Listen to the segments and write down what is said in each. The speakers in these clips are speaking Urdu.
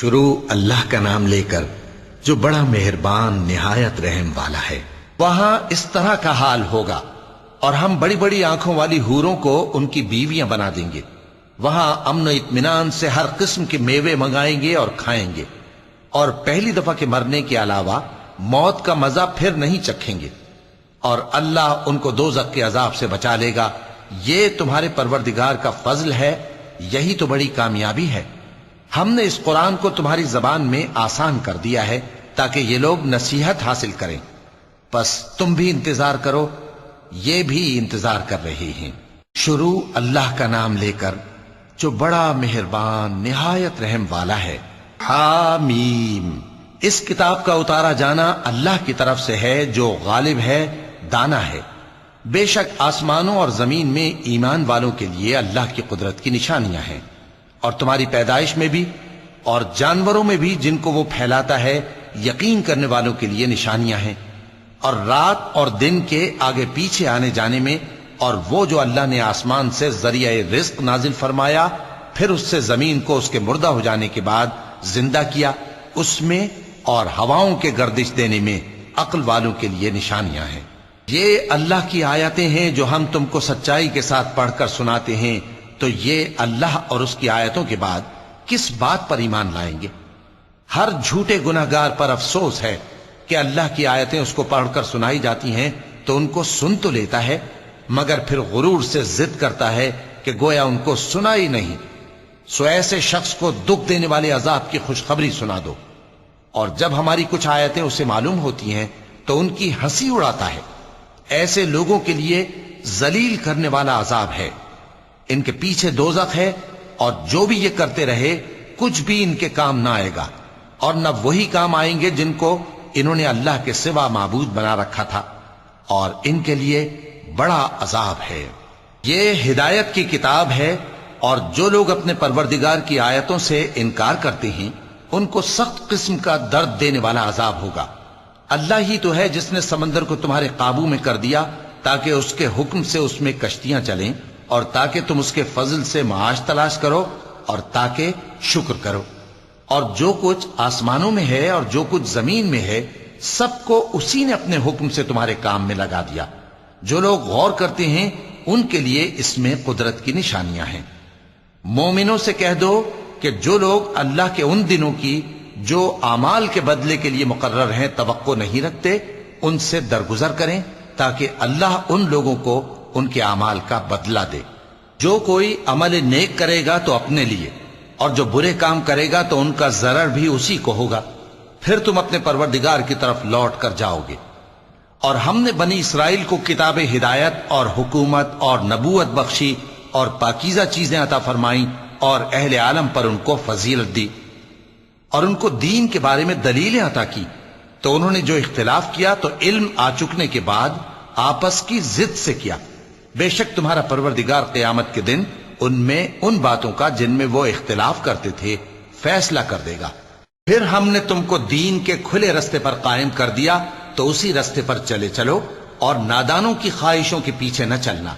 شروع اللہ کا نام لے کر جو بڑا مہربان نہایت رحم والا ہے۔ وہاں اس طرح کا حال ہوگا، اور ہم بڑی بڑی آنکھوں والی حوروں کو ان کی بیویاں بنا دیں گے۔ وہاں امن و اطمینان سے ہر قسم کے میوے منگائیں گے اور کھائیں گے، اور پہلی دفعہ کے مرنے کے علاوہ موت کا مزہ پھر نہیں چکھیں گے، اور اللہ ان کو دوزخ کے عذاب سے بچا لے گا۔ یہ تمہارے پروردگار کا فضل ہے، یہی تو بڑی کامیابی ہے۔ ہم نے اس قرآن کو تمہاری زبان میں آسان کر دیا ہے تاکہ یہ لوگ نصیحت حاصل کریں، پس تم بھی انتظار کرو، یہ بھی انتظار کر رہے ہیں۔ شروع اللہ کا نام لے کر جو بڑا مہربان نہایت رحم والا ہے۔ حامیم، اس کتاب کا اتارا جانا اللہ کی طرف سے ہے جو غالب ہے، دانا ہے۔ بے شک آسمانوں اور زمین میں ایمان والوں کے لیے اللہ کی قدرت کی نشانیاں ہیں، اور تمہاری پیدائش میں بھی اور جانوروں میں بھی جن کو وہ پھیلاتا ہے یقین کرنے والوں کے لیے نشانیاں ہیں، اور رات اور دن کے آگے پیچھے آنے جانے میں، اور وہ جو اللہ نے آسمان سے ذریعہ رزق نازل فرمایا پھر اس سے زمین کو اس کے مردہ ہو جانے کے بعد زندہ کیا، اس میں اور ہواؤں کے گردش دینے میں عقل والوں کے لیے نشانیاں ہیں۔ یہ اللہ کی آیتیں ہیں جو ہم تم کو سچائی کے ساتھ پڑھ کر سناتے ہیں، تو یہ اللہ اور اس کی آیتوں کے بعد کس بات پر ایمان لائیں گے؟ ہر جھوٹے گناہگار پر افسوس ہے کہ اللہ کی آیتیں اس کو پڑھ کر سنائی جاتی ہیں تو ان کو سن تو لیتا ہے، مگر پھر غرور سے ضد کرتا ہے کہ گویا ان کو سنا ہی نہیں۔ سو ایسے شخص کو دکھ دینے والے عذاب کی خوشخبری سنا دو، اور جب ہماری کچھ آیتیں اسے معلوم ہوتی ہیں تو ان کی ہنسی اڑاتا ہے۔ ایسے لوگوں کے لیے ذلیل کرنے والا عذاب ہے، ان کے پیچھے دوزخ ہے، اور جو بھی یہ کرتے رہے کچھ بھی ان کے کام نہ آئے گا، اور نہ وہی کام آئیں گے جن کو انہوں نے اللہ کے سوا معبود بنا رکھا تھا، اور ان کے لیے بڑا عذاب ہے۔ یہ ہدایت کی کتاب ہے، اور جو لوگ اپنے پروردگار کی آیتوں سے انکار کرتے ہیں ان کو سخت قسم کا درد دینے والا عذاب ہوگا۔ اللہ ہی تو ہے جس نے سمندر کو تمہارے قابو میں کر دیا تاکہ اس کے حکم سے اس میں کشتیاں چلیں، اور تاکہ تم اس کے فضل سے معاش تلاش کرو، اور تاکہ شکر کرو۔ اور جو کچھ آسمانوں میں ہے اور جو کچھ زمین میں ہے سب کو اسی نے اپنے حکم سے تمہارے کام میں لگا دیا۔ جو لوگ غور کرتے ہیں ان کے لیے اس میں قدرت کی نشانیاں ہیں۔ مومنوں سے کہہ دو کہ جو لوگ اللہ کے ان دنوں کی جو اعمال کے بدلے کے لیے مقرر ہیں توقع نہیں رکھتے، ان سے درگزر کریں تاکہ اللہ ان لوگوں کو ان کے اعمال کا بدلہ دے۔ جو کوئی عمل نیک کرے گا تو اپنے لیے، اور جو برے کام کرے گا تو ان کا ضرر بھی اسی کو ہوگا، پھر تم اپنے پروردگار کی طرف لوٹ کر جاؤ گے۔ اور ہم نے بنی اسرائیل کو کتاب ہدایت اور حکومت اور نبوت بخشی، اور پاکیزہ چیزیں عطا فرمائیں، اور اہل عالم پر ان کو فضیلت دی، اور ان کو دین کے بارے میں دلیلیں عطا کی، تو انہوں نے جو اختلاف کیا تو علم آ چکنے کے بعد آپس کی ضد سے کیا۔ بے شک تمہارا پروردگار قیامت کے دن ان میں ان باتوں کا جن میں وہ اختلاف کرتے تھے فیصلہ کر دے گا۔ پھر ہم نے تم کو دین کے کھلے رستے پر قائم کر دیا، تو اسی رستے پر چلے چلو، اور نادانوں کی خواہشوں کے پیچھے نہ چلنا،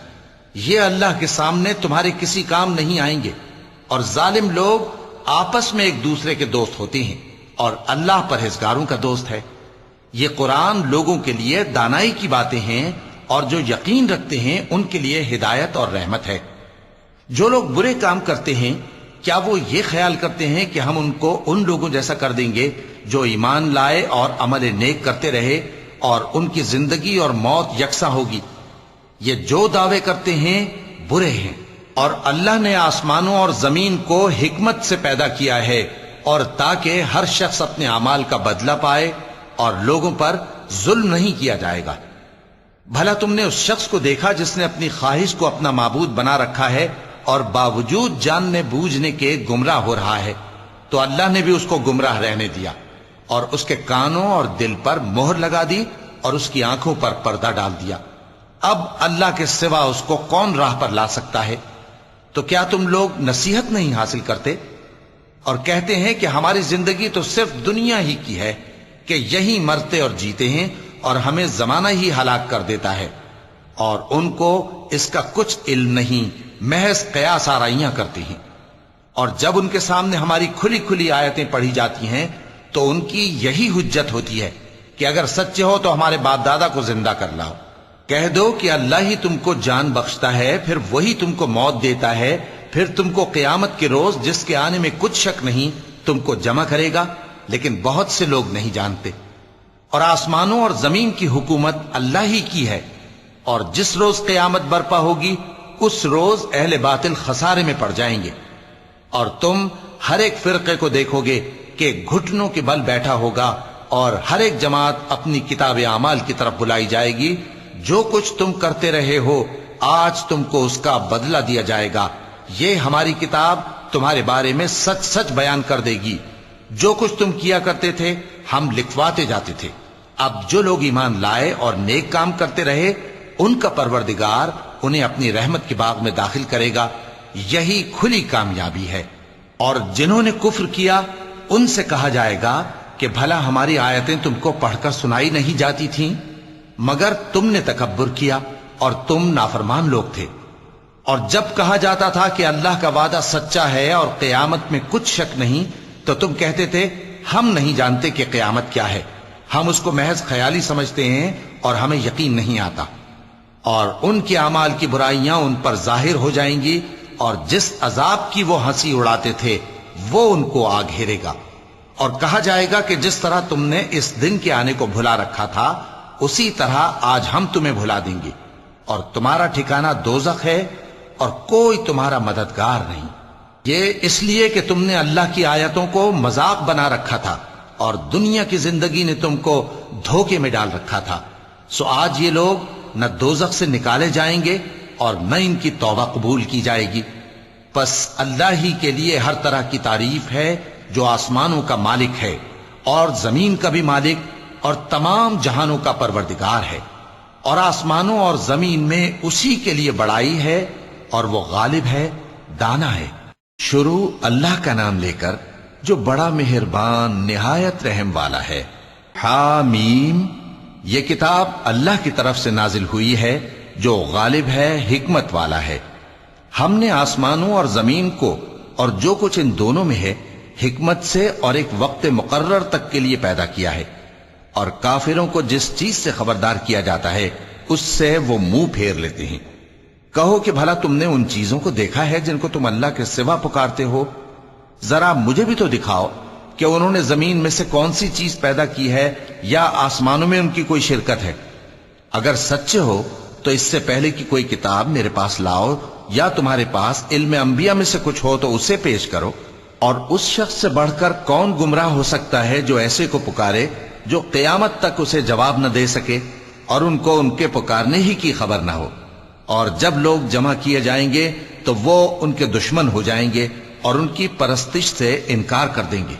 یہ اللہ کے سامنے تمہارے کسی کام نہیں آئیں گے۔ اور ظالم لوگ آپس میں ایک دوسرے کے دوست ہوتے ہیں، اور اللہ پرہیزگاروں کا دوست ہے۔ یہ قرآن لوگوں کے لیے دانائی کی باتیں ہیں، اور جو یقین رکھتے ہیں ان کے لیے ہدایت اور رحمت ہے۔ جو لوگ برے کام کرتے ہیں کیا وہ یہ خیال کرتے ہیں کہ ہم ان کو ان لوگوں جیسا کر دیں گے جو ایمان لائے اور عمل نیک کرتے رہے، اور ان کی زندگی اور موت یکساں ہوگی؟ یہ جو دعوے کرتے ہیں برے ہیں۔ اور اللہ نے آسمانوں اور زمین کو حکمت سے پیدا کیا ہے، اور تاکہ ہر شخص اپنے اعمال کا بدلہ پائے، اور لوگوں پر ظلم نہیں کیا جائے گا۔ بھلا تم نے اس شخص کو دیکھا جس نے اپنی خواہش کو اپنا معبود بنا رکھا ہے، اور باوجود جاننے بوجھنے کے گمراہ ہو رہا ہے؟ تو اللہ نے بھی اس کو گمراہ رہنے دیا، اور اس کے کانوں اور دل پر مہر لگا دی، اور اس کی آنکھوں پر پردہ ڈال دیا۔ اب اللہ کے سوا اس کو کون راہ پر لا سکتا ہے؟ تو کیا تم لوگ نصیحت نہیں حاصل کرتے، اور کہتے ہیں کہ ہماری زندگی تو صرف دنیا ہی کی ہے، کہ یہی مرتے اور جیتے ہیں، اور ہمیں زمانہ ہی ہلاک کر دیتا ہے، اور ان کو اس کا کچھ علم نہیں، محض قیاس آرائیاں کرتے ہیں۔ اور جب ان کے سامنے ہماری کھلی کھلی آیتیں پڑھی جاتی ہیں تو ان کی یہی حجت ہوتی ہے کہ اگر سچے ہو تو ہمارے باپ دادا کو زندہ کر لاؤ۔ کہہ دو کہ اللہ ہی تم کو جان بخشتا ہے، پھر وہی تم کو موت دیتا ہے، پھر تم کو قیامت کے روز جس کے آنے میں کچھ شک نہیں تم کو جمع کرے گا، لیکن بہت سے لوگ نہیں جانتے۔ اور آسمانوں اور زمین کی حکومت اللہ ہی کی ہے، اور جس روز قیامت برپا ہوگی اس روز اہل باطل خسارے میں پڑ جائیں گے، اور تم ہر ایک فرقے کو دیکھو گے کہ گھٹنوں کے بل بیٹھا ہوگا، اور ہر ایک جماعت اپنی کتاب اعمال کی طرف بلائی جائے گی۔ جو کچھ تم کرتے رہے ہو آج تم کو اس کا بدلہ دیا جائے گا، یہ ہماری کتاب تمہارے بارے میں سچ سچ بیان کر دے گی۔ جو کچھ تم کیا کرتے تھے ہم لکھواتے جاتے تھے۔ اب جو لوگ ایمان لائے اور نیک کام کرتے رہے ان کا پروردگار انہیں اپنی رحمت کے باغ میں داخل کرے گا، یہی کھلی کامیابی ہے۔ اور جنہوں نے کفر کیا ان سے کہا جائے گا کہ بھلا ہماری آیتیں تم کو پڑھ کر سنائی نہیں جاتی تھیں، مگر تم نے تکبر کیا اور تم نافرمان لوگ تھے۔ اور جب کہا جاتا تھا کہ اللہ کا وعدہ سچا ہے اور قیامت میں کچھ شک نہیں تو تم کہتے تھے ہم نہیں جانتے کہ قیامت کیا ہے، ہم اس کو محض خیالی سمجھتے ہیں اور ہمیں یقین نہیں آتا۔ اور ان کے اعمال کی برائیاں ان پر ظاہر ہو جائیں گی، اور جس عذاب کی وہ ہنسی اڑاتے تھے وہ ان کو آ گھیرے گا۔ اور کہا جائے گا کہ جس طرح تم نے اس دن کے آنے کو بھلا رکھا تھا اسی طرح آج ہم تمہیں بھلا دیں گے، اور تمہارا ٹھکانہ دوزخ ہے اور کوئی تمہارا مددگار نہیں۔ یہ اس لیے کہ تم نے اللہ کی آیتوں کو مذاق بنا رکھا تھا اور دنیا کی زندگی نے تم کو دھوکے میں ڈال رکھا تھا، سو آج یہ لوگ نہ دوزخ سے نکالے جائیں گے اور نہ ان کی توبہ قبول کی جائے گی۔ پس اللہ ہی کے لیے ہر طرح کی تعریف ہے جو آسمانوں کا مالک ہے اور زمین کا بھی مالک اور تمام جہانوں کا پروردگار ہے، اور آسمانوں اور زمین میں اسی کے لیے بڑائی ہے اور وہ غالب ہے، دانا ہے۔ شروع اللہ کا نام لے کر جو بڑا مہربان نہایت رحم والا ہے۔ حامیم، یہ کتاب اللہ کی طرف سے نازل ہوئی ہے جو غالب ہے، حکمت والا ہے۔ ہم نے آسمانوں اور زمین کو اور جو کچھ ان دونوں میں ہے حکمت سے اور ایک وقت مقرر تک کے لیے پیدا کیا ہے، اور کافروں کو جس چیز سے خبردار کیا جاتا ہے اس سے وہ منہ پھیر لیتے ہیں۔ کہو کہ بھلا تم نے ان چیزوں کو دیکھا ہے جن کو تم اللہ کے سوا پکارتے ہو؟ ذرا مجھے بھی تو دکھاؤ کہ انہوں نے زمین میں سے کون سی چیز پیدا کی ہے یا آسمانوں میں ان کی کوئی شرکت ہے۔ اگر سچے ہو تو اس سے پہلے کی کوئی کتاب میرے پاس لاؤ، یا تمہارے پاس علم انبیاء میں سے کچھ ہو تو اسے پیش کرو۔ اور اس شخص سے بڑھ کر کون گمراہ ہو سکتا ہے جو ایسے کو پکارے جو قیامت تک اسے جواب نہ دے سکے اور ان کو ان کے پکارنے ہی کی خبر نہ ہو۔ اور جب لوگ جمع کیے جائیں گے تو وہ ان کے دشمن ہو جائیں گے اور ان کی پرستش سے انکار کر دیں گے۔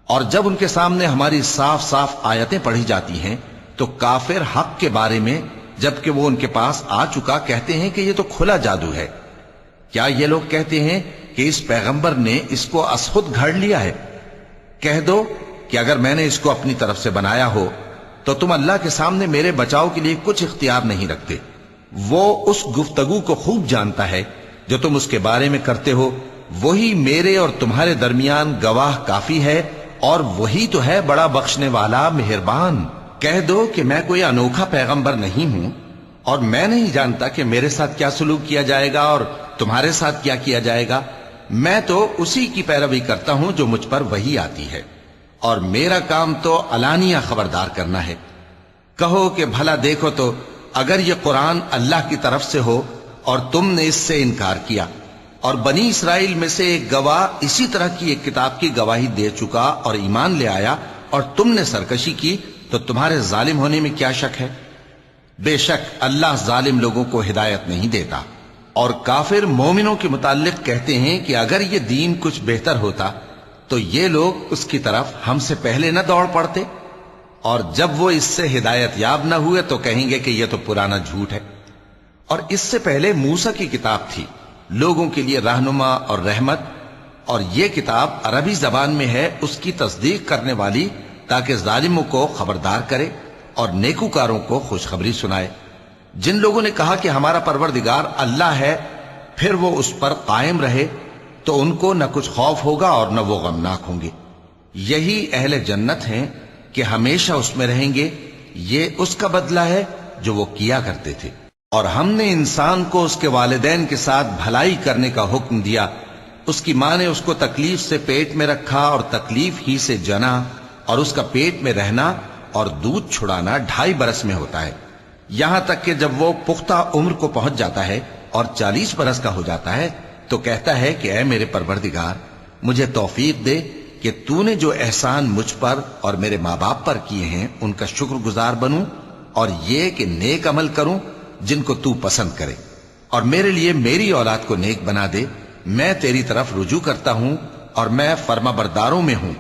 اور جب ان کے سامنے ہماری صاف صاف آیتیں پڑھی جاتی ہیں تو کافر حق کے بارے میں جبکہ وہ ان کے پاس آ چکا کہتے ہیں کہ یہ تو کھلا جادو ہے۔ کیا یہ لوگ کہتے ہیں کہ اس پیغمبر نے اس کو ازخود گھڑ لیا ہے؟ کہہ دو کہ اگر میں نے اس کو اپنی طرف سے بنایا ہو تو تم اللہ کے سامنے میرے بچاؤ کے لیے کچھ اختیار نہیں رکھتے۔ وہ اس گفتگو کو خوب جانتا ہے جو تم اس کے بارے میں کرتے ہو، وہی میرے اور تمہارے درمیان گواہ کافی ہے، اور وہی تو ہے بڑا بخشنے والا مہربان۔ کہہ دو کہ میں کوئی انوکھا پیغمبر نہیں ہوں اور میں نہیں جانتا کہ میرے ساتھ کیا سلوک کیا جائے گا اور تمہارے ساتھ کیا کیا جائے گا۔ میں تو اسی کی پیروی کرتا ہوں جو مجھ پر وحی آتی ہے، اور میرا کام تو علانیہ خبردار کرنا ہے۔ کہو کہ بھلا دیکھو تو اگر یہ قرآن اللہ کی طرف سے ہو اور تم نے اس سے انکار کیا، اور بنی اسرائیل میں سے ایک گواہ اسی طرح کی ایک کتاب کی گواہی دے چکا اور ایمان لے آیا اور تم نے سرکشی کی، تو تمہارے ظالم ہونے میں کیا شک ہے؟ بے شک اللہ ظالم لوگوں کو ہدایت نہیں دیتا۔ اور کافر مومنوں کے متعلق کہتے ہیں کہ اگر یہ دین کچھ بہتر ہوتا تو یہ لوگ اس کی طرف ہم سے پہلے نہ دوڑ پڑتے، اور جب وہ اس سے ہدایت یاب نہ ہوئے تو کہیں گے کہ یہ تو پرانا جھوٹ ہے۔ اور اس سے پہلے موسیٰ کی کتاب تھی، لوگوں کے لیے رہنما اور رحمت، اور یہ کتاب عربی زبان میں ہے اس کی تصدیق کرنے والی، تاکہ ظالموں کو خبردار کرے اور نیکوکاروں کو خوشخبری سنائے۔ جن لوگوں نے کہا کہ ہمارا پروردگار اللہ ہے، پھر وہ اس پر قائم رہے، تو ان کو نہ کچھ خوف ہوگا اور نہ وہ غمناک ہوں گے۔ یہی اہل جنت ہیں کہ ہمیشہ اس میں رہیں گے، یہ اس کا بدلہ ہے جو وہ کیا کرتے تھے۔ اور ہم نے انسان کو اس کے والدین کے ساتھ بھلائی کرنے کا حکم دیا۔ اس کی ماں نے اس کو تکلیف سے پیٹ میں رکھا اور تکلیف ہی سے جنا، اور اس کا پیٹ میں رہنا اور دودھ چھڑانا 2.5 برس میں ہوتا ہے، یہاں تک کہ جب وہ پختہ عمر کو پہنچ جاتا ہے اور 40 برس کا ہو جاتا ہے تو کہتا ہے کہ اے میرے پروردگار، مجھے توفیق دے کہ تو نے جو احسان مجھ پر اور میرے ماں باپ پر کیے ہیں ان کا شکر گزار بنوں، اور یہ کہ نیک عمل کروں جن کو تو پسند کرے، اور میرے لیے میری اولاد کو نیک بنا دے۔ میں تیری طرف رجوع کرتا ہوں اور میں فرما برداروں میں ہوں۔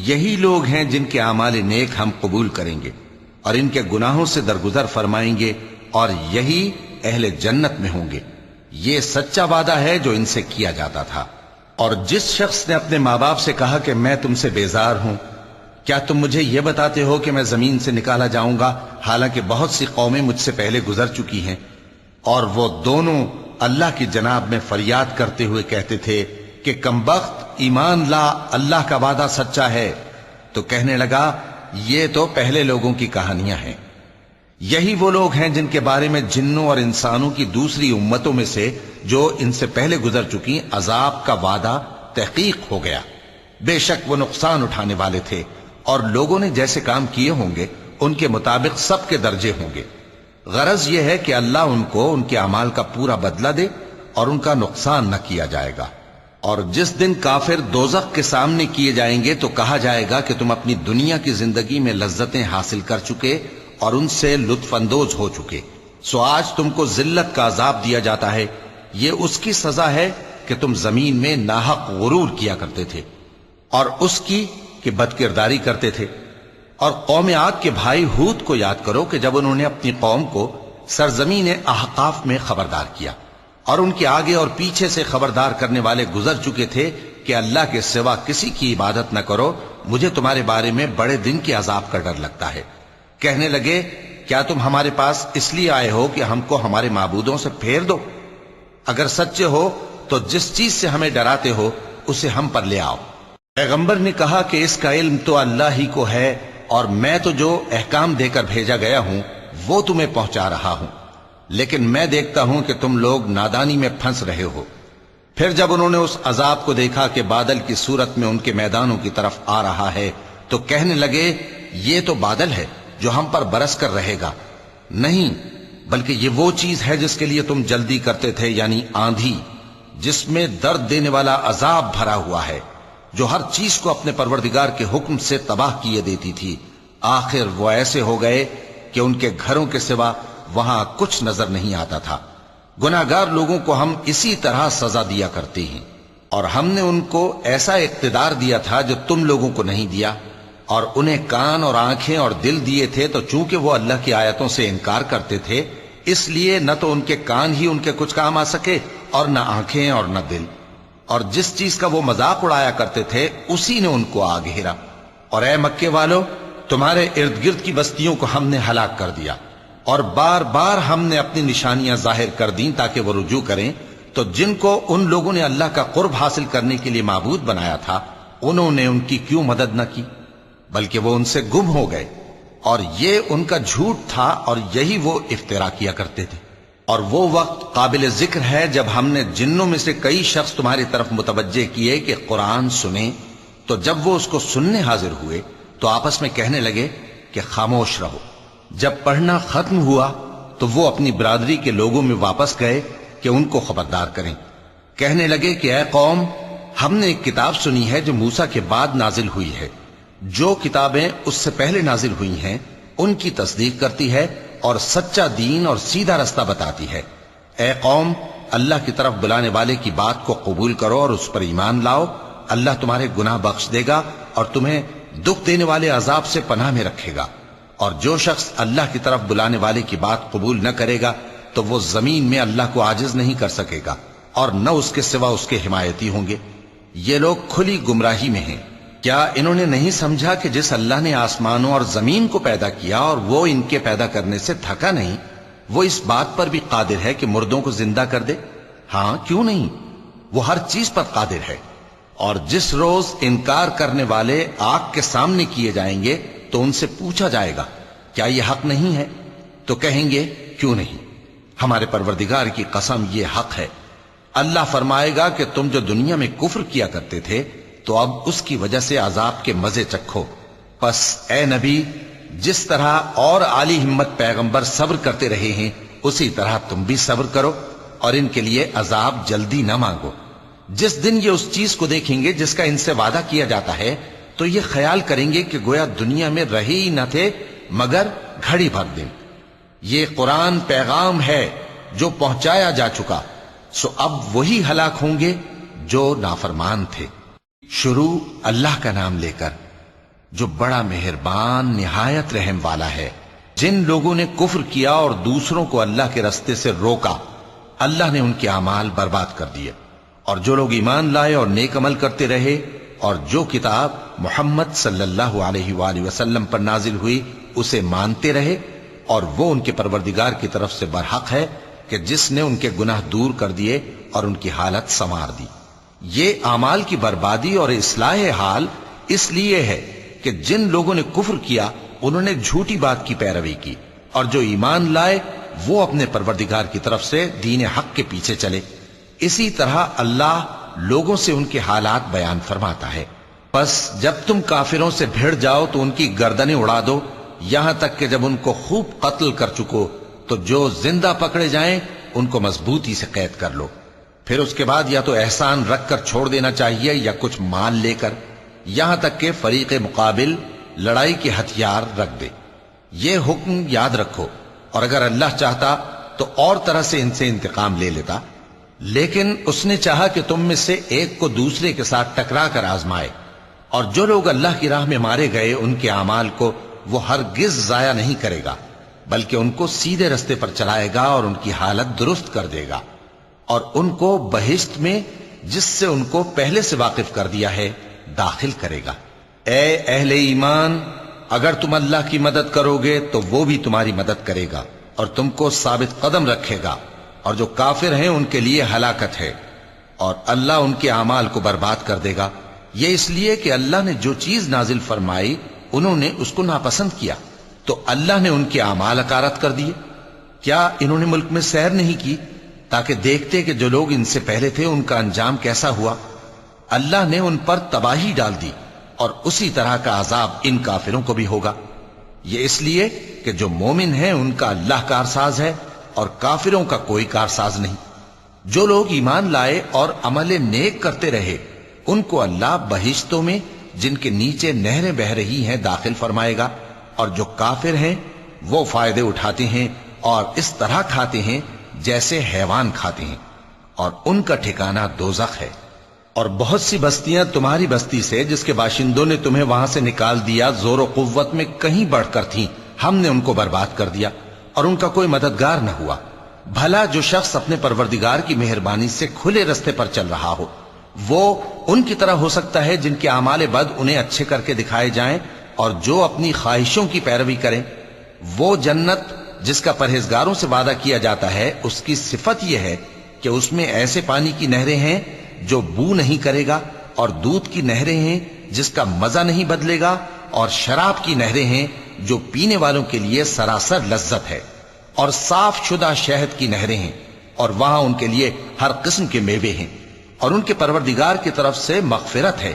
یہی لوگ ہیں جن کے اعمال نیک ہم قبول کریں گے اور ان کے گناہوں سے درگزر فرمائیں گے، اور یہی اہل جنت میں ہوں گے۔ یہ سچا وعدہ ہے جو ان سے کیا جاتا تھا۔ اور جس شخص نے اپنے ماں باپ سے کہا کہ میں تم سے بیزار ہوں، کیا تم مجھے یہ بتاتے ہو کہ میں زمین سے نکالا جاؤں گا، حالانکہ بہت سی قومیں مجھ سے پہلے گزر چکی ہیں؟ اور وہ دونوں اللہ کی جناب میں فریاد کرتے ہوئے کہتے تھے کہ کمبخت، ایمان لا، اللہ کا وعدہ سچا ہے۔ تو کہنے لگا یہ تو پہلے لوگوں کی کہانیاں ہیں۔ یہی وہ لوگ ہیں جن کے بارے میں جنوں اور انسانوں کی دوسری امتوں میں سے جو ان سے پہلے گزر چکی عذاب کا وعدہ تحقیق ہو گیا۔ بے شک وہ نقصان اٹھانے والے تھے، اور لوگوں نے جیسے کام کیے ہوں گے ان کے مطابق سب کے درجے ہوں گے۔ غرض یہ ہے کہ اللہ ان کو ان کے اعمال کا پورا بدلہ دے اور ان کا نقصان نہ کیا جائے گا۔ اور جس دن کافر دوزخ کے سامنے کیے جائیں گے تو کہا جائے گا کہ تم اپنی دنیا کی زندگی میں لذتیں حاصل کر چکے اور ان سے لطف اندوز ہو چکے، سو آج تم کو ذلت کا عذاب دیا جاتا ہے۔ یہ اس کی سزا ہے کہ تم زمین میں ناحق غرور کیا کرتے تھے، اور اس کی کہ بد کرداری کرتے تھے۔ اور قوم عاد کے بھائی ہود کو یاد کرو کہ جب انہوں نے اپنی قوم کو سرزمین احقاف میں خبردار کیا، اور ان کے آگے اور پیچھے سے خبردار کرنے والے گزر چکے تھے کہ اللہ کے سوا کسی کی عبادت نہ کرو، مجھے تمہارے بارے میں بڑے دن کے عذاب کا ڈر لگتا ہے۔ کہنے لگے کیا تم ہمارے پاس اس لیے آئے ہو کہ ہم کو ہمارے معبودوں سے پھیر دو؟ اگر سچے ہو تو جس چیز سے ہمیں ڈراتے ہو اسے ہم پر لے آؤ۔ پیغمبر نے کہا کہ اس کا علم تو اللہ ہی کو ہے، اور میں تو جو احکام دے کر بھیجا گیا ہوں وہ تمہیں پہنچا رہا ہوں، لیکن میں دیکھتا ہوں کہ تم لوگ نادانی میں پھنس رہے ہو۔ پھر جب انہوں نے اس عذاب کو دیکھا کہ بادل کی صورت میں ان کے میدانوں کی طرف آ رہا ہے تو کہنے لگے یہ تو بادل ہے جو ہم پر برس کر رہے گا۔ نہیں، بلکہ یہ وہ چیز ہے جس کے لیے تم جلدی کرتے تھے، یعنی آندھی، جس میں درد دینے والا عذاب بھرا ہوا ہے، جو ہر چیز کو اپنے پروردگار کے حکم سے تباہ کیے دیتی تھی۔ آخر وہ ایسے ہو گئے کہ ان کے گھروں کے سوا وہاں کچھ نظر نہیں آتا تھا۔ گناہگار لوگوں کو ہم اسی طرح سزا دیا کرتے ہیں، اور ہم نے ان کو ایسا اقتدار دیا تھا جو تم لوگوں کو نہیں دیا، اور انہیں کان اور آنکھیں اور دل دیے تھے، تو چونکہ وہ اللہ کی آیتوں سے انکار کرتے تھے اس لیے نہ تو ان کے کان ہی ان کے کچھ کام آ سکے اور نہ آنکھیں اور نہ دل، اور جس چیز کا وہ مذاق اڑایا کرتے تھے اسی نے ان کو آ گھیرا۔ اور اے مکے والو، تمہارے ارد گرد کی بستیوں کو ہم نے ہلاک کر دیا، اور بار بار ہم نے اپنی نشانیاں ظاہر کر دیں تاکہ وہ رجوع کریں، تو جن کو ان لوگوں نے اللہ کا قرب حاصل کرنے کے لیے معبود بنایا تھا انہوں نے ان کی کیوں مدد نہ کی، بلکہ وہ ان سے گم ہو گئے، اور یہ ان کا جھوٹ تھا اور یہی وہ افترا کیا کرتے تھے۔ اور وہ وقت قابل ذکر ہے جب ہم نے جنوں میں سے کئی شخص تمہاری طرف متوجہ کیے کہ قرآن سنیں، تو جب وہ اس کو سننے حاضر ہوئے تو آپس میں کہنے لگے کہ خاموش رہو۔ جب پڑھنا ختم ہوا تو وہ اپنی برادری کے لوگوں میں واپس گئے کہ ان کو خبردار کریں۔ کہنے لگے کہ اے قوم، ہم نے ایک کتاب سنی ہے جو موسیٰ کے بعد نازل ہوئی ہے، جو کتابیں اس سے پہلے نازل ہوئی ہیں ان کی تصدیق کرتی ہے اور سچا دین اور سیدھا رستہ بتاتی ہے۔ اے قوم، اللہ کی طرف بلانے والے کی بات کو قبول کرو اور اس پر ایمان لاؤ، اللہ تمہارے گناہ بخش دے گا اور تمہیں دکھ دینے والے عذاب سے پناہ میں رکھے گا۔ اور جو شخص اللہ کی طرف بلانے والے کی بات قبول نہ کرے گا تو وہ زمین میں اللہ کو عاجز نہیں کر سکے گا، اور نہ اس کے سوا اس کے حمایتی ہوں گے۔ یہ لوگ کھلی گمراہی میں ہیں۔ کیا انہوں نے نہیں سمجھا کہ جس اللہ نے آسمانوں اور زمین کو پیدا کیا اور وہ ان کے پیدا کرنے سے تھکا نہیں، وہ اس بات پر بھی قادر ہے کہ مردوں کو زندہ کر دے؟ ہاں، کیوں نہیں؟ وہ ہر چیز پر قادر ہے۔ اور جس روز انکار کرنے والے آگ کے سامنے کیے جائیں گے تو ان سے پوچھا جائے گا کیا یہ حق نہیں ہے؟ تو کہیں گے کیوں نہیں، ہمارے پروردگار کی قسم یہ حق ہے۔ اللہ فرمائے گا کہ تم جو دنیا میں کفر کیا کرتے تھے تو اب اس کی وجہ سے عذاب کے مزے چکھو۔ پس اے نبی، جس طرح اور عالی ہمت پیغمبر صبر کرتے رہے ہیں اسی طرح تم بھی صبر کرو، اور ان کے لیے عذاب جلدی نہ مانگو۔ جس دن یہ اس چیز کو دیکھیں گے جس کا ان سے وعدہ کیا جاتا ہے تو یہ خیال کریں گے کہ گویا دنیا میں رہے ہی نہ تھے مگر گھڑی بھر دن۔ یہ قرآن پیغام ہے جو پہنچایا جا چکا، سو اب وہی ہلاک ہوں گے جو نافرمان تھے۔ شروع اللہ کا نام لے کر جو بڑا مہربان نہایت رحم والا ہے۔ جن لوگوں نے کفر کیا اور دوسروں کو اللہ کے رستے سے روکا، اللہ نے ان کے اعمال برباد کر دیے، اور جو لوگ ایمان لائے اور نیک عمل کرتے رہے اور جو کتاب محمد صلی اللہ علیہ وآلہ وسلم پر نازل ہوئی اسے مانتے رہے، اور وہ ان کے پروردگار کی طرف سے برحق ہے کہ جس نے ان کے گناہ دور کر دیے اور ان کی حالت سنوار دی۔ یہ اعمال کی بربادی اور اصلاح حال اس لیے ہے کہ جن لوگوں نے کفر کیا انہوں نے جھوٹی بات کی پیروی کی، اور جو ایمان لائے وہ اپنے پروردگار کی طرف سے دین حق کے پیچھے چلے۔ اسی طرح اللہ لوگوں سے ان کے حالات بیان فرماتا ہے۔ پس جب تم کافروں سے بھیڑ جاؤ تو ان کی گردنیں اڑا دو، یہاں تک کہ جب ان کو خوب قتل کر چکو تو جو زندہ پکڑے جائیں ان کو مضبوطی سے قید کر لو۔ پھر اس کے بعد یا تو احسان رکھ کر چھوڑ دینا چاہیے یا کچھ مال لے کر، یہاں تک کہ فریق مقابل لڑائی کے ہتھیار رکھ دے۔ یہ حکم یاد رکھو، اور اگر اللہ چاہتا تو اور طرح سے ان سے انتقام لے لیتا، لیکن اس نے چاہا کہ تم میں سے ایک کو دوسرے کے ساتھ ٹکرا کر آزمائے۔ اور جو لوگ اللہ کی راہ میں مارے گئے ان کے اعمال کو وہ ہرگز ضائع نہیں کرے گا، بلکہ ان کو سیدھے رستے پر چلائے گا اور ان کی حالت درست کر دے گا، اور ان کو بہشت میں جس سے ان کو پہلے سے واقف کر دیا ہے داخل کرے گا۔ اے اہل ایمان، اگر تم اللہ کی مدد کرو گے تو وہ بھی تمہاری مدد کرے گا اور تم کو ثابت قدم رکھے گا، اور جو کافر ہیں ان کے لیے ہلاکت ہے، اور اللہ ان کے اعمال کو برباد کر دے گا۔ یہ اس لیے کہ اللہ نے جو چیز نازل فرمائی انہوں نے اس کو ناپسند کیا، تو اللہ نے ان کے اعمال اکارت کر دیے۔ کیا انہوں نے ملک میں سیر نہیں کی تاکہ دیکھتے کہ جو لوگ ان سے پہلے تھے ان کا انجام کیسا ہوا؟ اللہ نے ان پر تباہی ڈال دی، اور اسی طرح کا عذاب ان کافروں کو بھی ہوگا۔ یہ اس لیے کہ جو مومن ہیں ان کا اللہ کارساز ہے اور کافروں کا کوئی کارساز نہیں۔ جو لوگ ایمان لائے اور عمل نیک کرتے رہے ان کو اللہ بہشتوں میں جن کے نیچے نہریں بہ رہی ہیں داخل فرمائے گا، اور جو کافر ہیں وہ فائدے اٹھاتے ہیں اور اس طرح کھاتے ہیں جیسے حیوان کھاتے ہیں، اور ان کا ٹھکانہ دوزخ ہے۔ اور بہت سی بستیاں تمہاری بستی سے جس کے باشندوں نے تمہیں وہاں سے نکال دیا زور و قوت میں کہیں بڑھ کر تھیں، ہم نے ان کو برباد کر دیا اور ان کا کوئی مددگار نہ ہوا۔ بھلا جو شخص اپنے پروردگار کی مہربانی سے کھلے رستے پر چل رہا ہو وہ ان کی طرح ہو سکتا ہے جن کے اعمال بد انہیں اچھے کر کے دکھائے جائیں، اور جو اپنی خواہشوں کی پیروی کریں۔ وہ جنت جس کا پرہیزگاروں سے وعدہ کیا جاتا ہے اس کی صفت یہ ہے کہ اس میں ایسے پانی کی نہریں ہیں جو بو نہیں کرے گا، اور دودھ کی نہریں ہیں جس کا مزہ نہیں بدلے گا، اور شراب کی نہریں ہیں جو پینے والوں کے لیے سراسر لذت ہے، اور صاف شدہ شہد کی نہریں ہیں، اور وہاں ان کے لیے ہر قسم کے میوے ہیں، اور ان کے پروردگار کی طرف سے مغفرت ہے۔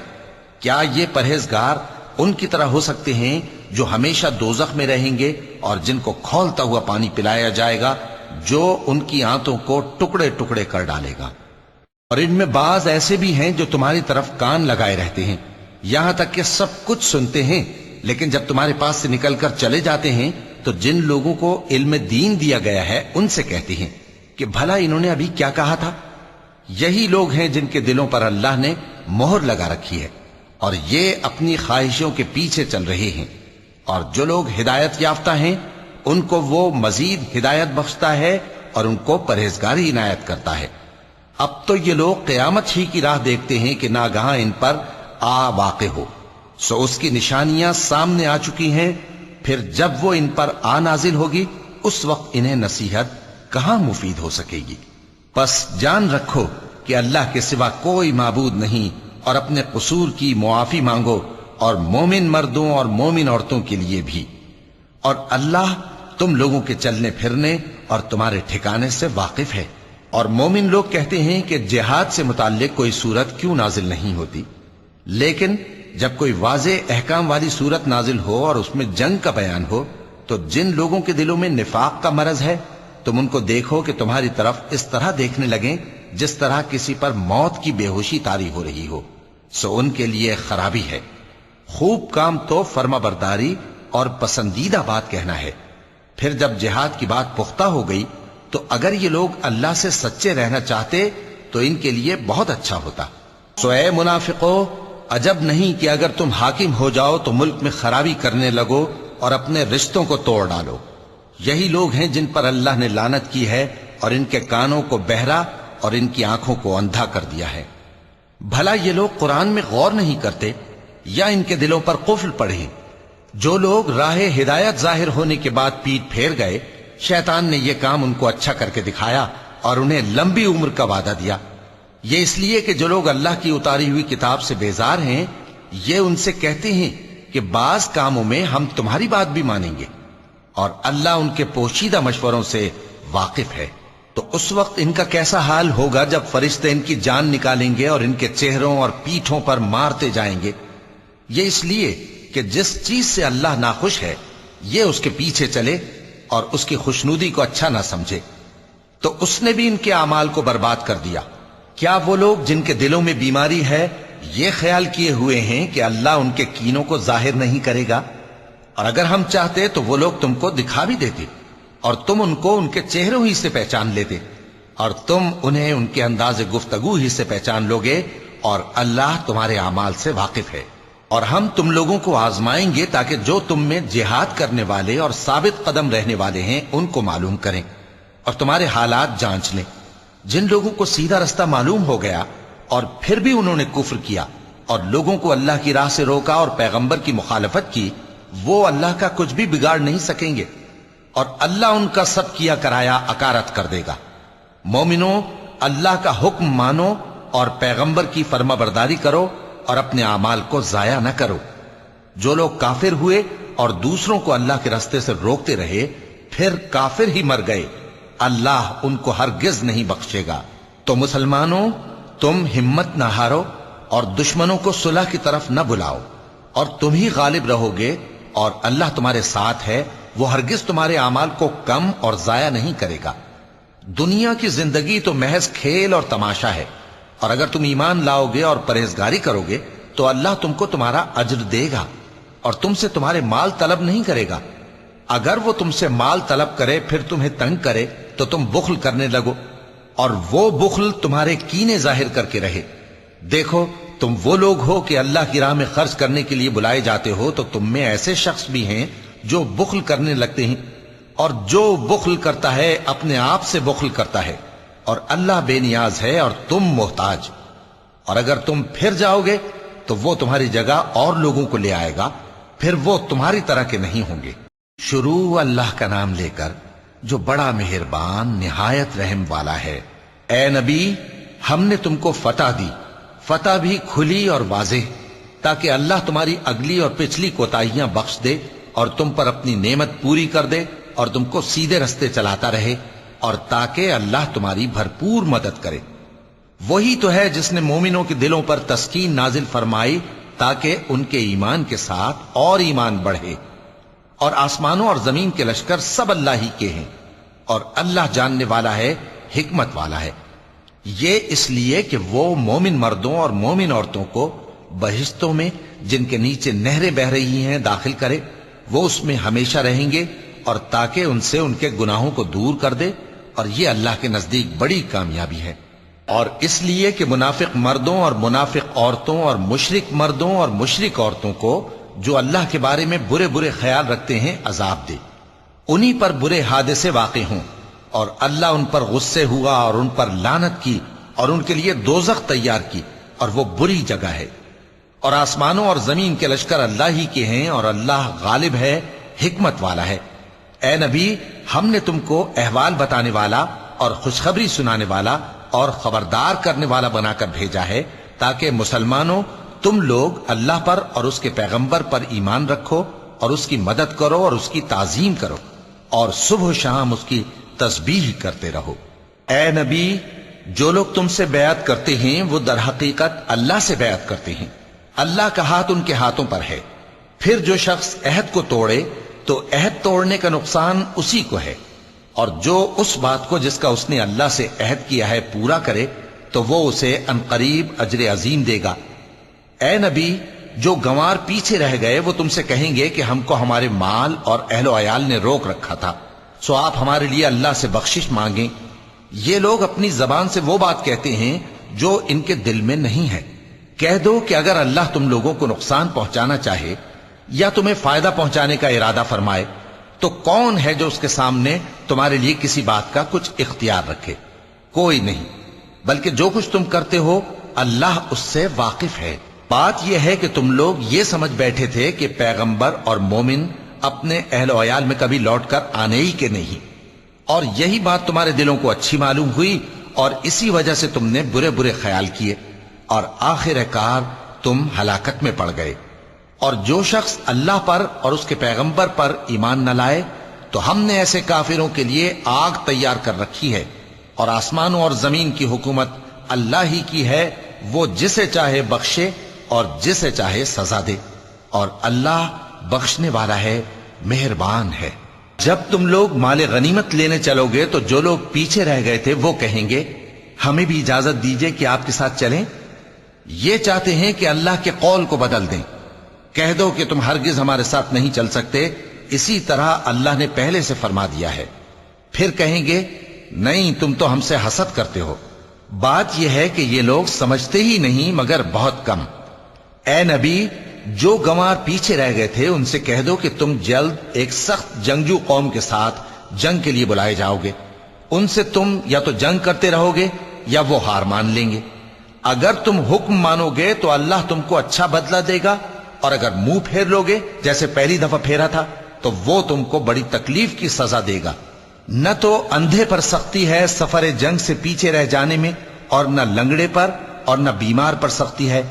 کیا یہ پرہیزگار ان کی طرح ہو سکتے ہیں جو ہمیشہ دوزخ میں رہیں گے اور جن کو کھولتا ہوا پانی پلایا جائے گا جو ان کی آنتوں کو ٹکڑے ٹکڑے کر ڈالے گا؟ اور ان میں بعض ایسے بھی ہیں جو تمہاری طرف کان لگائے رہتے ہیں، یہاں تک کہ سب کچھ سنتے ہیں، لیکن جب تمہارے پاس سے نکل کر چلے جاتے ہیں تو جن لوگوں کو علم دین دیا گیا ہے ان سے کہتے ہیں کہ بھلا انہوں نے ابھی کیا کہا تھا؟ یہی لوگ ہیں جن کے دلوں پر اللہ نے مہر لگا رکھی ہے، اور یہ اپنی خواہشوں کے پیچھے چل رہے ہیں۔ اور جو لوگ ہدایت یافتہ ہیں ان کو وہ مزید ہدایت بخشتا ہے اور ان کو پرہیزگاری عنایت کرتا ہے۔ اب تو یہ لوگ قیامت ہی کی راہ دیکھتے ہیں کہ ناگہاں ان پر آ واقع ہو، سو اس کی نشانیاں سامنے آ چکی ہیں، پھر جب وہ ان پر آ نازل ہوگی اس وقت انہیں نصیحت کہاں مفید ہو سکے گی۔ پس جان رکھو کہ کہ اللہ کے سوا کوئی معبود نہیں اور اپنے قصور کی معافی مانگو، اور مومن مردوں اور مومن عورتوں کے لیے بھی۔ اور اللہ تم لوگوں کے چلنے پھرنے اور تمہارے ٹھکانے سے واقف ہے۔ اور مومن لوگ کہتے ہیں کہ جہاد سے متعلق کوئی صورت کیوں نازل نہیں ہوتی، لیکن جب کوئی واضح احکام والی صورت نازل ہو اور اس میں جنگ کا بیان ہو تو جن لوگوں کے دلوں میں نفاق کا مرض ہے تم ان کو دیکھو کہ تمہاری طرف اس طرح دیکھنے لگیں جس طرح کسی پر موت کی بے ہوشی طاری ہو رہی ہو، سو ان کے لیے خرابی ہے۔ خوب کام تو فرما برداری اور پسندیدہ بات کہنا ہے۔ پھر جب جہاد کی بات پختہ ہو گئی تو اگر یہ لوگ اللہ سے سچے رہنا چاہتے تو ان کے لیے بہت اچھا ہوتا۔ سو اے منافقو، عجب نہیں کہ اگر تم حاکم ہو جاؤ تو ملک میں خرابی کرنے لگو اور اپنے رشتوں کو توڑ ڈالو۔ یہی لوگ ہیں جن پر اللہ نے لعنت کی ہے اور ان کے کانوں کو بہرا اور ان کی آنکھوں کو اندھا کر دیا ہے۔ بھلا یہ لوگ قرآن میں غور نہیں کرتے یا ان کے دلوں پر قفل پڑے؟ جو لوگ راہ ہدایت ظاہر ہونے کے بعد پیٹ پھیر گئے، شیطان نے یہ کام ان کو اچھا کر کے دکھایا اور انہیں لمبی عمر کا وعدہ دیا۔ یہ اس لیے کہ جو لوگ اللہ کی اتاری ہوئی کتاب سے بیزار ہیں یہ ان سے کہتے ہیں کہ بعض کاموں میں ہم تمہاری بات بھی مانیں گے، اور اللہ ان کے پوشیدہ مشوروں سے واقف ہے۔ تو اس وقت ان کا کیسا حال ہوگا جب فرشتے ان کی جان نکالیں گے اور ان کے چہروں اور پیٹھوں پر مارتے جائیں گے۔ یہ اس لیے کہ جس چیز سے اللہ ناخوش ہے یہ اس کے پیچھے چلے اور اس کی خوشنودی کو اچھا نہ سمجھے، تو اس نے بھی ان کے اعمال کو برباد کر دیا۔ کیا وہ لوگ جن کے دلوں میں بیماری ہے یہ خیال کیے ہوئے ہیں کہ اللہ ان کے کینوں کو ظاہر نہیں کرے گا؟ اور اگر ہم چاہتے تو وہ لوگ تم کو دکھا بھی دیتے اور تم ان کو ان کے چہروں ہی سے پہچان لیتے، اور تم انہیں ان کے انداز گفتگو ہی سے پہچان لوگے، اور اللہ تمہارے اعمال سے واقف ہے۔ اور ہم تم لوگوں کو آزمائیں گے تاکہ جو تم میں جہاد کرنے والے اور ثابت قدم رہنے والے ہیں ان کو معلوم کریں اور تمہارے حالات جانچ لیں۔ جن لوگوں کو سیدھا رستہ معلوم ہو گیا اور پھر بھی انہوں نے کفر کیا اور لوگوں کو اللہ کی راہ سے روکا اور پیغمبر کی مخالفت کی، وہ اللہ کا کچھ بھی بگاڑ نہیں سکیں گے، اور اللہ ان کا سب کیا کرایا اکارت کر دے گا۔ مومنوں، اللہ کا حکم مانو اور پیغمبر کی فرما برداری کرو اور اپنے اعمال کو ضائع نہ کرو۔ جو لوگ کافر ہوئے اور دوسروں کو اللہ کے راستے سے روکتے رہے پھر کافر ہی مر گئے، اللہ ان کو ہرگز نہیں بخشے گا۔ تو مسلمانوں، تم ہمت نہ ہارو اور دشمنوں کو صلح کی طرف نہ بلاؤ، اور تم ہی غالب رہو گے، اور اللہ تمہارے ساتھ ہے، وہ ہرگز تمہارے اعمال کو کم اور ضائع نہیں کرے گا۔ دنیا کی زندگی تو محض کھیل اور تماشا ہے، اور اگر تم ایمان لاؤ گے اور پرہیزگاری کرو گے تو اللہ تم کو تمہارا اجر دے گا اور تم سے تمہارے مال طلب نہیں کرے گا۔ اگر وہ تم سے مال طلب کرے پھر تمہیں تنگ کرے تو تم بخل کرنے لگو، اور وہ بخل تمہارے کینے ظاہر کر کے رہے۔ دیکھو، تم وہ لوگ ہو کہ اللہ کی راہ میں خرچ کرنے کے لیے بلائے جاتے ہو، تو تم میں ایسے شخص بھی ہیں جو بخل کرنے لگتے ہیں، اور جو بخل کرتا ہے اپنے آپ سے بخل کرتا ہے، اور اللہ بے نیاز ہے اور تم محتاج۔ اور اگر تم پھر جاؤ گے تو وہ تمہاری جگہ اور لوگوں کو لے آئے گا، پھر وہ تمہاری طرح کے نہیں ہوں گے۔ شروع اللہ کا نام لے کر جو بڑا مہربان نہایت رحم والا ہے۔ اے نبی، ہم نے تم کو فتح دی، فتح بھی کھلی اور واضح، تاکہ اللہ تمہاری اگلی اور پچھلی کوتاہیاں بخش دے اور تم پر اپنی نعمت پوری کر دے اور تم کو سیدھے رستے چلاتا رہے، اور تاکہ اللہ تمہاری بھرپور مدد کرے۔ وہی تو ہے جس نے مومنوں کے دلوں پر تسکین نازل فرمائی تاکہ ان کے ایمان کے ساتھ اور ایمان بڑھے۔ اور آسمانوں اور زمین کے لشکر سب اللہ ہی کے ہیں، اور اللہ جاننے والا ہے، حکمت والا ہے۔ یہ اس لیے کہ وہ مومن مردوں اور مومن عورتوں کو بہشتوں میں جن کے نیچے نہریں بہ رہی ہیں داخل کرے، وہ اس میں ہمیشہ رہیں گے، اور تاکہ ان سے ان کے گناہوں کو دور کر دے، اور یہ اللہ کے نزدیک بڑی کامیابی ہے۔ اور اس لیے کہ منافق مردوں اور منافق عورتوں اور مشرک مردوں اور مشرک عورتوں کو جو اللہ کے بارے میں برے برے خیال رکھتے ہیں عذاب دے، انہی پر برے حادثے واقع ہوں، اور اللہ ان پر غصے ہوا اور ان پر لعنت کی اور ان کے لیے دوزخ تیار کی، اور وہ بری جگہ ہے۔ اور آسمانوں اور زمین کے لشکر اللہ ہی کے ہیں، اور اللہ غالب ہے، حکمت والا ہے۔ اے نبی، ہم نے تم کو احوال بتانے والا اور خوشخبری سنانے والا اور خبردار کرنے والا بنا کر بھیجا ہے تاکہ مسلمانوں تم لوگ اللہ پر اور اس کے پیغمبر پر ایمان رکھو اور اس کی مدد کرو اور اس کی تعظیم کرو اور صبح و شام اس کی تسبیح کرتے رہو۔ اے نبی، جو لوگ تم سے بیعت کرتے ہیں وہ در حقیقت اللہ سے بیعت کرتے ہیں، اللہ کا ہاتھ ان کے ہاتھوں پر ہے۔ پھر جو شخص عہد کو توڑے تو عہد توڑنے کا نقصان اسی کو ہے، اور جو اس بات کو جس کا اس نے اللہ سے عہد کیا ہے پورا کرے تو وہ اسے عنقریب اجر عظیم دے گا۔ اے نبی، جو گنوار پیچھے رہ گئے وہ تم سے کہیں گے کہ ہم کو ہمارے مال اور اہل و عیال نے روک رکھا تھا، سو آپ ہمارے لیے اللہ سے بخشش مانگیں۔ یہ لوگ اپنی زبان سے وہ بات کہتے ہیں جو ان کے دل میں نہیں ہے۔ کہہ دو کہ اگر اللہ تم لوگوں کو نقصان پہنچانا چاہے یا تمہیں فائدہ پہنچانے کا ارادہ فرمائے تو کون ہے جو اس کے سامنے تمہارے لیے کسی بات کا کچھ اختیار رکھے؟ کوئی نہیں، بلکہ جو کچھ تم کرتے ہو اللہ اس سے واقف ہے۔ بات یہ ہے کہ تم لوگ یہ سمجھ بیٹھے تھے کہ پیغمبر اور مومن اپنے اہل و عیال میں کبھی لوٹ کر آنے ہی کے نہیں، اور یہی بات تمہارے دلوں کو اچھی معلوم ہوئی اور اسی وجہ سے تم نے برے برے خیال کیے اور آخر کار تم ہلاکت میں پڑ گئے۔ اور جو شخص اللہ پر اور اس کے پیغمبر پر ایمان نہ لائے تو ہم نے ایسے کافروں کے لیے آگ تیار کر رکھی ہے، اور آسمانوں اور زمین کی حکومت اللہ ہی کی ہے، وہ جسے چاہے بخشے اور جسے چاہے سزا دے، اور اللہ بخشنے والا ہے، مہربان ہے۔ جب تم لوگ مال غنیمت لینے چلو گے تو جو لوگ پیچھے رہ گئے تھے وہ کہیں گے ہمیں بھی اجازت دیجئے کہ آپ کے ساتھ چلیں۔ یہ چاہتے ہیں کہ اللہ کے قول کو بدل دیں۔ کہہ دو کہ تم ہرگز ہمارے ساتھ نہیں چل سکتے، اسی طرح اللہ نے پہلے سے فرما دیا ہے۔ پھر کہیں گے نہیں، تم تو ہم سے حسد کرتے ہو۔ بات یہ ہے کہ یہ لوگ سمجھتے ہی نہیں مگر بہت کم۔ اے نبی، جو گنوار پیچھے رہ گئے تھے ان سے کہہ دو کہ تم جلد ایک سخت جنگجو قوم کے ساتھ جنگ کے لیے بلائے جاؤ گے، ان سے تم یا تو جنگ کرتے رہو گے یا وہ ہار مان لیں گے۔ اگر تم حکم مانو گے تو اللہ تم کو اچھا بدلہ دے گا، اور اگر منہ پھیر لو گے جیسے پہلی دفعہ پھیرا تھا تو وہ تم کو بڑی تکلیف کی سزا دے گا۔ نہ تو اندھے پر سختی ہے سفر جنگ سے پیچھے رہ جانے میں، اور نہ لنگڑے پر اور نہ بیمار پر سختی ہے،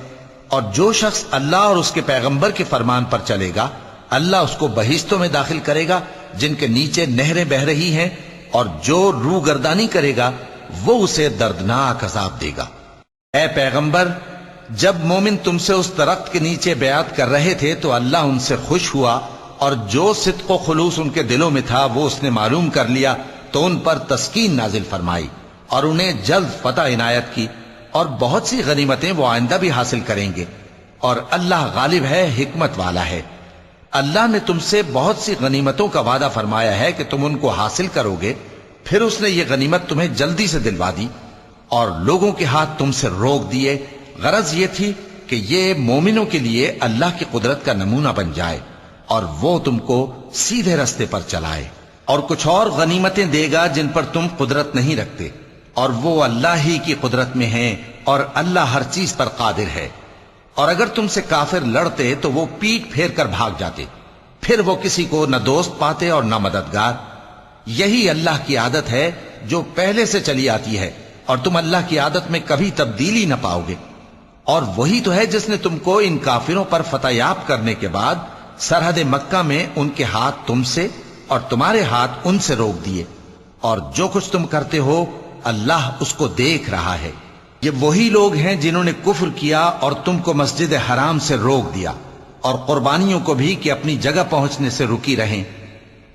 اور جو شخص اللہ اور اس کے پیغمبر کے فرمان پر چلے گا اللہ اس کو بہشتوں میں داخل کرے گا جن کے نیچے نہریں بہ رہی ہیں، اور جو روح گردانی کرے گا وہ اسے دردناک عذاب دے گا۔ اے پیغمبر، جب مومن تم سے اس درخت کے نیچے بیعت کر رہے تھے تو اللہ ان سے خوش ہوا، اور جو صدق و خلوص ان کے دلوں میں تھا وہ اس نے معلوم کر لیا تو ان پر تسکین نازل فرمائی اور انہیں جلد فتح عنایت کی، اور بہت سی غنیمتیں وہ آئندہ بھی حاصل کریں گے، اور اللہ غالب ہے، حکمت والا ہے۔ اللہ نے تم سے بہت سی غنیمتوں کا وعدہ فرمایا ہے کہ تم ان کو حاصل کرو گے، پھر اس نے یہ غنیمت تمہیں جلدی سے دلوا دی اور لوگوں کے ہاتھ تم سے روک دیے۔ غرض یہ تھی کہ یہ مومنوں کے لیے اللہ کی قدرت کا نمونہ بن جائے اور وہ تم کو سیدھے رستے پر چلائے، اور کچھ اور غنیمتیں دے گا جن پر تم قدرت نہیں رکھتے، اور وہ اللہ ہی کی قدرت میں ہیں، اور اللہ ہر چیز پر قادر ہے۔ اور اگر تم سے کافر لڑتے تو وہ پیٹ پھیر کر بھاگ جاتے، پھر وہ کسی کو نہ دوست پاتے اور نہ مددگار۔ یہی اللہ کی عادت ہے جو پہلے سے چلی آتی ہے، اور تم اللہ کی عادت میں کبھی تبدیلی نہ پاؤ گے۔ اور وہی تو ہے جس نے تم کو ان کافروں پر فتح یاب کرنے کے بعد سرحد مکہ میں ان کے ہاتھ تم سے اور تمہارے ہاتھ ان سے روک دیے، اور جو کچھ تم کرتے ہو اللہ اس کو دیکھ رہا ہے۔ یہ وہی لوگ ہیں جنہوں نے کفر کیا اور تم کو مسجد حرام سے روک دیا، اور قربانیوں کو بھی کہ اپنی جگہ پہنچنے سے رکی رہیں۔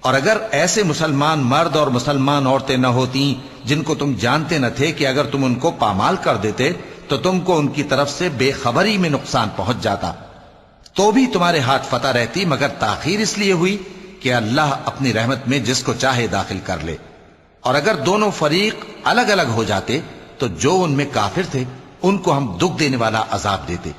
اور اگر ایسے مسلمان مرد اور مسلمان عورتیں نہ ہوتی جن کو تم جانتے نہ تھے کہ اگر تم ان کو پامال کر دیتے تو تم کو ان کی طرف سے بے خبری میں نقصان پہنچ جاتا، تو بھی تمہارے ہاتھ فتح رہتی، مگر تاخیر اس لیے ہوئی کہ اللہ اپنی رحمت میں جس کو چاہے داخل کر لے۔ اور اگر دونوں فریق الگ الگ ہو جاتے تو جو ان میں کافر تھے ان کو ہم دکھ دینے والا عذاب دیتے۔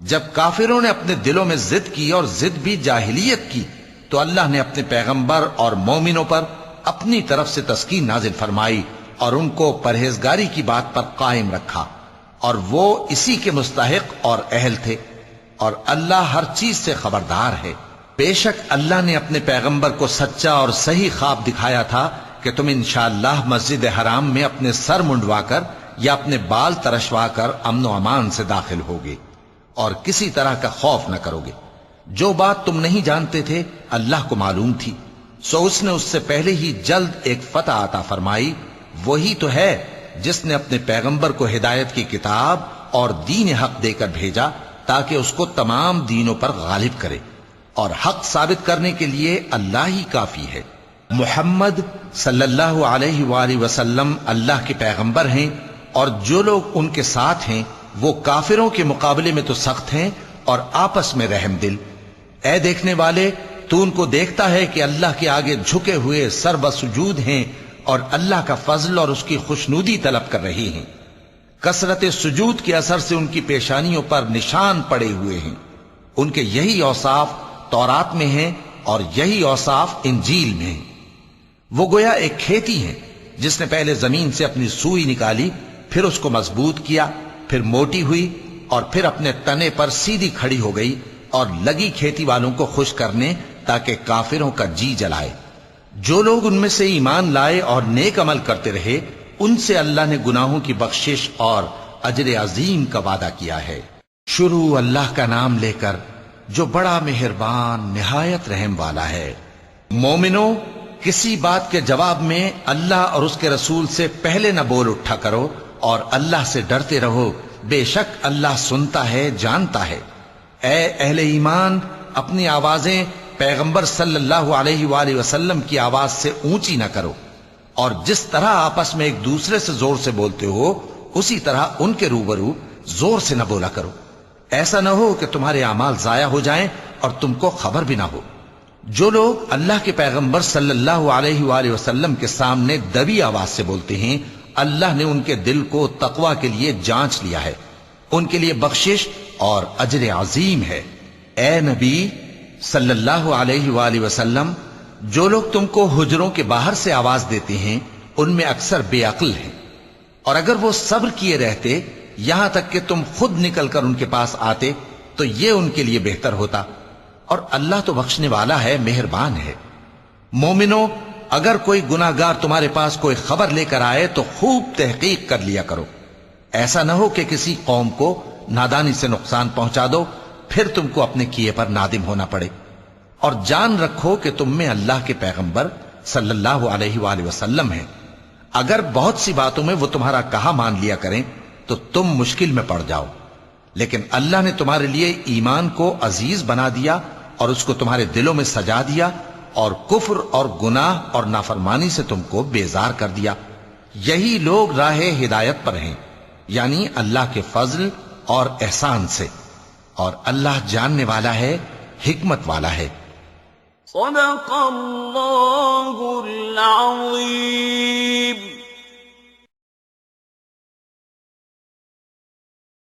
جب کافروں نے اپنے دلوں میں ضد کی، اور ضد بھی جاہلیت کی، تو اللہ نے اپنے پیغمبر اور مومنوں پر اپنی طرف سے تسکین نازل فرمائی اور ان کو پرہیزگاری کی بات پر قائم رکھا، اور وہ اسی کے مستحق اور اہل تھے، اور اللہ ہر چیز سے خبردار ہے۔ بے شک اللہ نے اپنے پیغمبر کو سچا اور صحیح خواب دکھایا تھا کہ تم انشاءاللہ مسجد حرام میں اپنے سر منڈوا کر یا اپنے بال ترشوا کر امن و امان سے داخل ہوگے اور کسی طرح کا خوف نہ کرو گے۔ جو بات تم نہیں جانتے تھے اللہ کو معلوم تھی، سو اس نے اس سے پہلے ہی جلد ایک فتح عطا فرمائی۔ وہی تو ہے جس نے اپنے پیغمبر کو ہدایت کی کتاب اور دین حق دے کر بھیجا تاکہ اس کو تمام دینوں پر غالب کرے، اور حق ثابت کرنے کے لیے اللہ ہی کافی ہے۔ محمد صلی اللہ علیہ وآلہ وسلم اللہ کے پیغمبر ہیں، اور جو لوگ ان کے ساتھ ہیں وہ کافروں کے مقابلے میں تو سخت ہیں اور آپس میں رحم دل۔ اے دیکھنے والے، تو ان کو دیکھتا ہے کہ اللہ کے آگے جھکے ہوئے سر بسجود ہیں اور اللہ کا فضل اور اس کی خوشنودی طلب کر رہی ہیں۔ کثرت سجود کے اثر سے ان کی پیشانیوں پر نشان پڑے ہوئے ہیں۔ ان کے یہی اوصاف تورات میں ہیں اور یہی اوصاف انجیل میں ہیں۔ وہ گویا ایک کھیتی ہے جس نے پہلے زمین سے اپنی سوئی نکالی، پھر اس کو مضبوط کیا، پھر موٹی ہوئی اور پھر اپنے تنے پر سیدھی کھڑی ہو گئی، اور لگی کھیتی والوں کو خوش کرنے تاکہ کافروں کا جی جلائے۔ جو لوگ ان میں سے ایمان لائے اور نیک عمل کرتے رہے، ان سے اللہ نے گناہوں کی بخشش اور اجر عظیم کا وعدہ کیا ہے۔ شروع اللہ کا نام لے کر جو بڑا مہربان نہایت رحم والا ہے۔ مومنو، کسی بات کے جواب میں اللہ اور اس کے رسول سے پہلے نہ بول اٹھا کرو، اور اللہ سے ڈرتے رہو، بے شک اللہ سنتا ہے، جانتا ہے۔ اے اہل ایمان، اپنی آوازیں پیغمبر صلی اللہ علیہ وآلہ وسلم کی آواز سے اونچی نہ کرو، اور جس طرح آپس میں ایک دوسرے سے زور سے بولتے ہو اسی طرح ان کے روبرو زور سے نہ بولا کرو، ایسا نہ ہو کہ تمہارے اعمال ضائع ہو جائیں اور تم کو خبر بھی نہ ہو۔ جو لوگ اللہ کے پیغمبر صلی اللہ علیہ وآلہ وسلم کے سامنے دبی آواز سے بولتے ہیں، اللہ نے ان کے دل کو تقوی کے لیے جانچ لیا ہے، ان کے لیے بخشش اور اجر عظیم ہے۔ اے نبی صلی اللہ علیہ وآلہ وسلم، جو لوگ تم کو حجروں کے باہر سے آواز دیتے ہیں ان میں اکثر بے عقل ہیں، اور اگر وہ صبر کیے رہتے یہاں تک کہ تم خود نکل کر ان کے پاس آتے تو یہ ان کے لیے بہتر ہوتا، اور اللہ تو بخشنے والا ہے، مہربان ہے۔ مومنو، اگر کوئی گناہ گار تمہارے پاس کوئی خبر لے کر آئے تو خوب تحقیق کر لیا کرو، ایسا نہ ہو کہ کسی قوم کو نادانی سے نقصان پہنچا دو، پھر تم کو اپنے کیے پر نادم ہونا پڑے۔ اور جان رکھو کہ تم میں اللہ کے پیغمبر صلی اللہ علیہ وآلہ وسلم ہیں، اگر بہت سی باتوں میں وہ تمہارا کہا مان لیا کریں تو تم مشکل میں پڑ جاؤ، لیکن اللہ نے تمہارے لیے ایمان کو عزیز بنا دیا اور اس کو تمہارے دلوں میں سجا دیا، اور کفر اور گناہ اور نافرمانی سے تم کو بیزار کر دیا۔ یہی لوگ راہ ہدایت پر ہیں، یعنی اللہ کے فضل اور احسان سے، اور اللہ جاننے والا ہے، حکمت والا ہے۔ صدق اللہ العظیم۔